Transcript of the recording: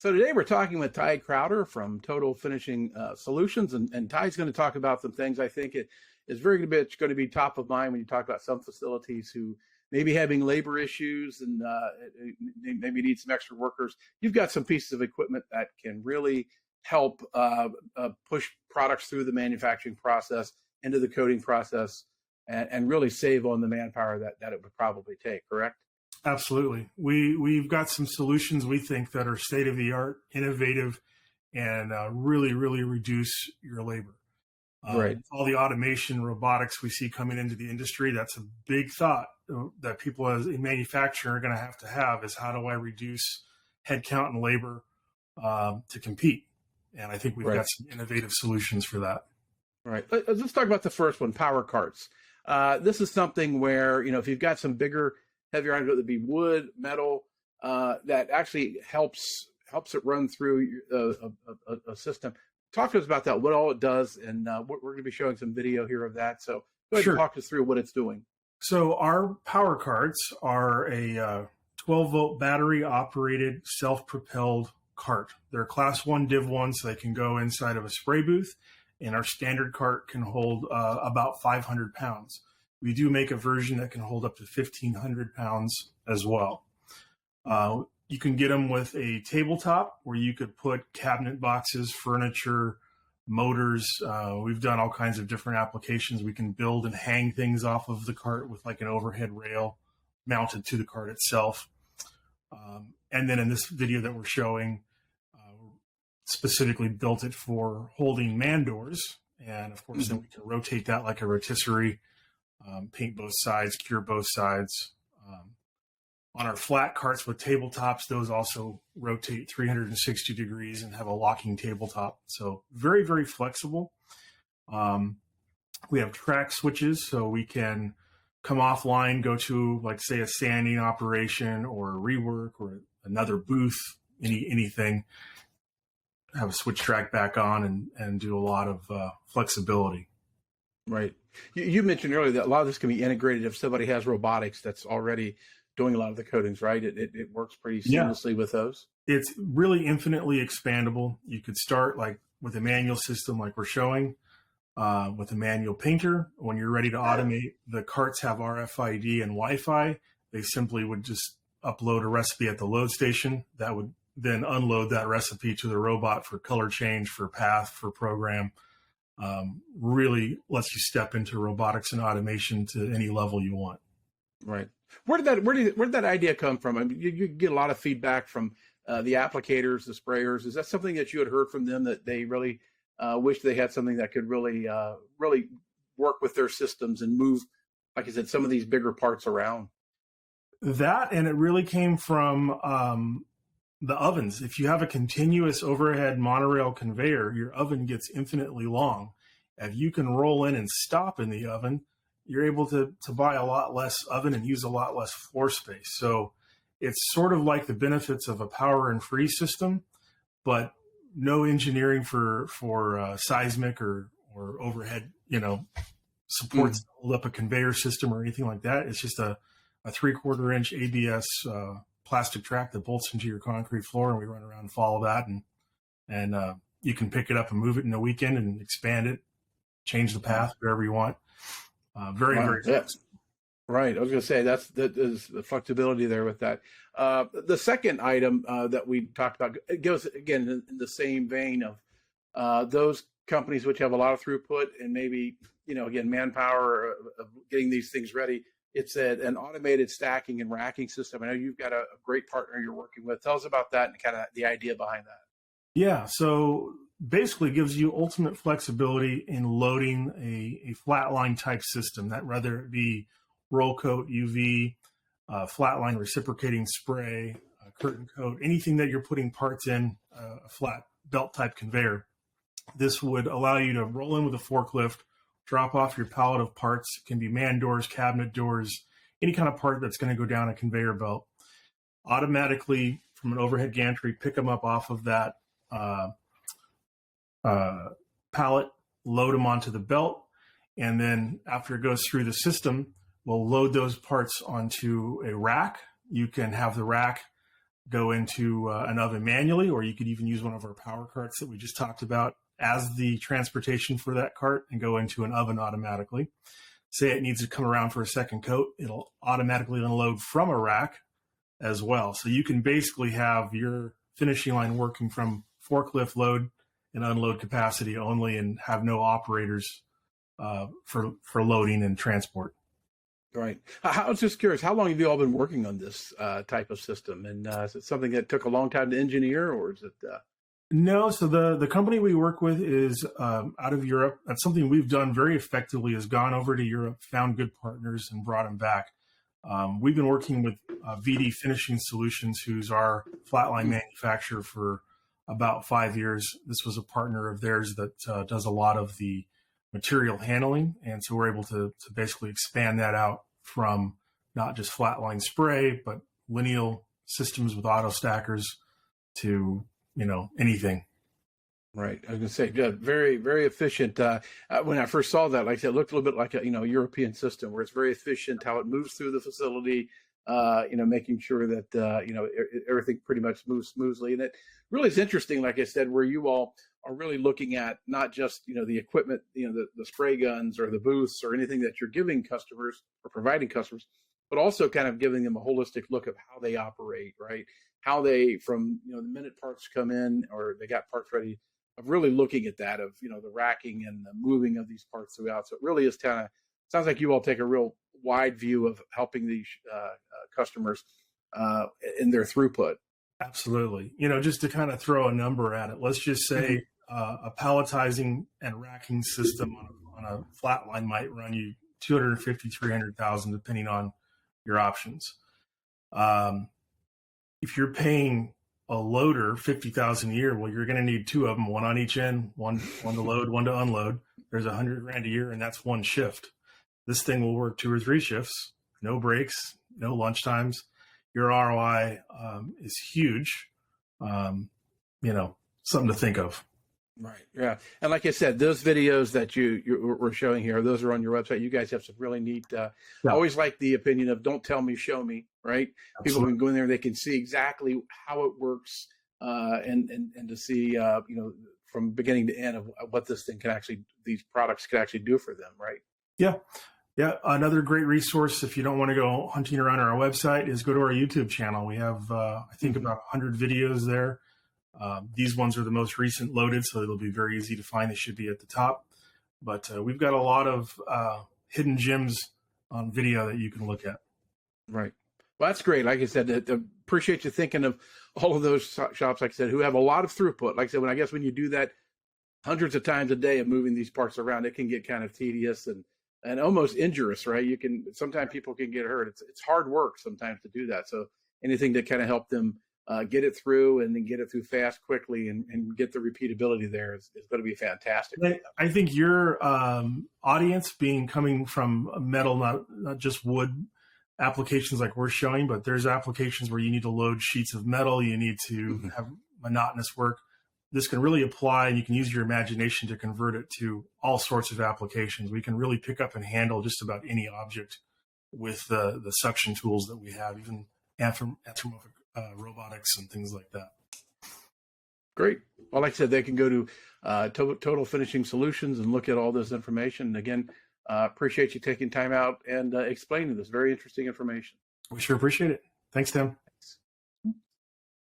So today we're talking with Ty Crowder from Total Finishing Solutions, and Ty's going to talk about some things I think it is very much going to be top of mind when you talk about some facilities who may be having labor issues and maybe need some extra workers. You've got some pieces of equipment that can really help push products through the manufacturing process into the coating process and really save on the manpower that it would probably take, correct? Absolutely. We've got some solutions we think that are state of the art, innovative, and really reduce your labor. Right. All the automation, robotics we see coming into the industry, that's a big thought that people as a manufacturer are going to have is how do I reduce headcount and labor to compete? And I think we've got some innovative solutions for that. Right. Let's talk about the first one, power carts. This is something where, if you've got some bigger, heavier items, whether it be wood, metal, that actually helps it run through a system. Talk to us about that, what all it does, and we're going to be showing some video here of that. So go ahead and talk us through what it's doing. So our power carts are a 12-volt battery-operated, self-propelled cart. They're Class 1 Div 1, so they can go inside of a spray booth, and our standard cart can hold about 500 pounds. We do make a version that can hold up to 1,500 pounds as well. You can get them with a tabletop where you could put cabinet boxes, furniture, motors. We've done all kinds of different applications. We can build and hang things off of the cart with like an overhead rail mounted to the cart itself. And then in this video that we're showing, specifically built it for holding man doors. And of course, then we can rotate that like a rotisserie, paint both sides, cure both sides. On our flat carts with tabletops, those also rotate 360 degrees and have a locking tabletop. So very flexible. We have track switches, so we can come offline, go to, like, say, a sanding operation or a rework or another booth, anything, have a switch track back on and do a lot of flexibility. Right. You mentioned earlier that a lot of this can be integrated if somebody has robotics that's already doing a lot of the coatings, right? It works pretty seamlessly with those. It's really infinitely expandable. You could start like with a manual system like we're showing, with a manual painter. When you're ready to automate, the carts have RFID and Wi-Fi. They simply would just upload a recipe at the load station that would then unload that recipe to the robot for color change, for path, for program. Really lets you step into robotics and automation to any level you want. Right. Where did that idea come from? I mean, you get a lot of feedback from the applicators, the sprayers. Is that something that you had heard from them that they really wish they had something that could really work with their systems and move, like I said, some of these bigger parts around? That, and it really came from the ovens. If you have a continuous overhead monorail conveyor, your oven gets infinitely long. If you can roll in and stop in the oven, you're able to buy a lot less oven and use a lot less floor space. So it's sort of like the benefits of a power and freeze system, but no engineering for seismic or overhead, supports to hold up a conveyor system or anything like that. It's just a 3/4 inch ABS plastic track that bolts into your concrete floor, and we run around and follow that, and you can pick it up and move it in a weekend and expand it, change the path wherever you want. Very flexible. Right. I was going to say that is the flexibility there with that. The second item that we talked about, it goes again in the same vein of those companies which have a lot of throughput and maybe, again, manpower of getting these things ready. It's an automated stacking and racking system. I know you've got a great partner you're working with. Tell us about that and kind of the idea behind that. Yeah. So basically gives you ultimate flexibility in loading a flatline type system, that whether it be roll coat, UV, flatline reciprocating spray, curtain coat, anything that you're putting parts in, a flat belt type conveyor. This would allow you to roll in with a forklift, drop off your pallet of parts. It can be man doors, cabinet doors, any kind of part that's going to go down a conveyor belt. Automatically from an overhead gantry, pick them up off of that pallet, load them onto the belt, and then after it goes through the system, we'll load those parts onto a rack. You can have the rack go into an oven manually, or you could even use one of our power carts that we just talked about as the transportation for that cart and go into an oven automatically. Say it needs to come around for a second coat, it'll automatically unload from a rack as well. So you can basically have your finishing line working from forklift load and unload capacity only and have no operators for loading and transport. Right. I was just curious, how long have you all been working on this type of system? And is it something that took a long time to engineer, or is it? No, so the company we work with is out of Europe. That's something we've done very effectively, has gone over to Europe, found good partners, and brought them back. We've been working with VD Finishing Solutions, who's our flatline manufacturer, for about 5 years. This was a partner of theirs that does a lot of the material handling. And so we're able to basically expand that out from not just flatline spray, but lineal systems with auto stackers to, anything. Right. I was going to say, yeah, very, very efficient. When I first saw that, like I said, it looked a little bit like a, European system where it's very efficient, how it moves through the facility, making sure that, everything pretty much moves smoothly. And it really is interesting, like I said, where you all are really looking at not just, the equipment, the spray guns or the booths or anything that you're giving customers or providing customers, but also kind of giving them a holistic look of how they operate, right? How they, from, the minute parts come in or they got parts ready, of really looking at that, of, the racking and the moving of these parts throughout. So it really is kind of, sounds like you all take a real wide view of helping these customers in their throughput. Absolutely. Just to kind of throw a number at it, let's just say a palletizing and racking system on a flat line might run you 250, 300,000, depending on your options. If you're paying a loader 50,000 a year, well, you're going to need two of them, one on each end, one to load, one to unload. There's $100,000 a year, and that's one shift. This thing will work 2 or 3 shifts, no breaks, no lunch times. Your ROI is huge. Something to think of. Right. Yeah. And like I said, those videos that you were showing here, those are on your website. You guys have some really neat, I always like the opinion of don't tell me, show me, right? Absolutely. People can go in there, they can see exactly how it works and to see, from beginning to end of what this thing can actually, these products can actually do for them, right? Yeah. Yeah. Another great resource, if you don't want to go hunting around our website, is go to our YouTube channel. We have, I think, about 100 videos there. These ones are the most recent loaded, so it'll be very easy to find. They should be at the top. But we've got a lot of hidden gems on video that you can look at. Right. Well, that's great. Like I said, appreciate you thinking of all of those shops, like I said, who have a lot of throughput. Like I said, when you do that hundreds of times a day of moving these parts around, it can get kind of tedious and almost injurious, right? Sometimes people can get hurt. It's hard work sometimes to do that. So anything to kind of help them get it through and then get it through fast, quickly, and get the repeatability there is going to be fantastic. I think your audience coming from metal, not just wood applications like we're showing, but there's applications where you need to load sheets of metal, you need to have monotonous work. This can really apply, and you can use your imagination to convert it to all sorts of applications. We can really pick up and handle just about any object with the suction tools that we have, even anthropomorphic robotics and things like that. Great. Well, like I said, they can go to Total Finishing Solutions and look at all this information. And again, appreciate you taking time out and explaining this very interesting information. We sure appreciate it. Thanks, Tim.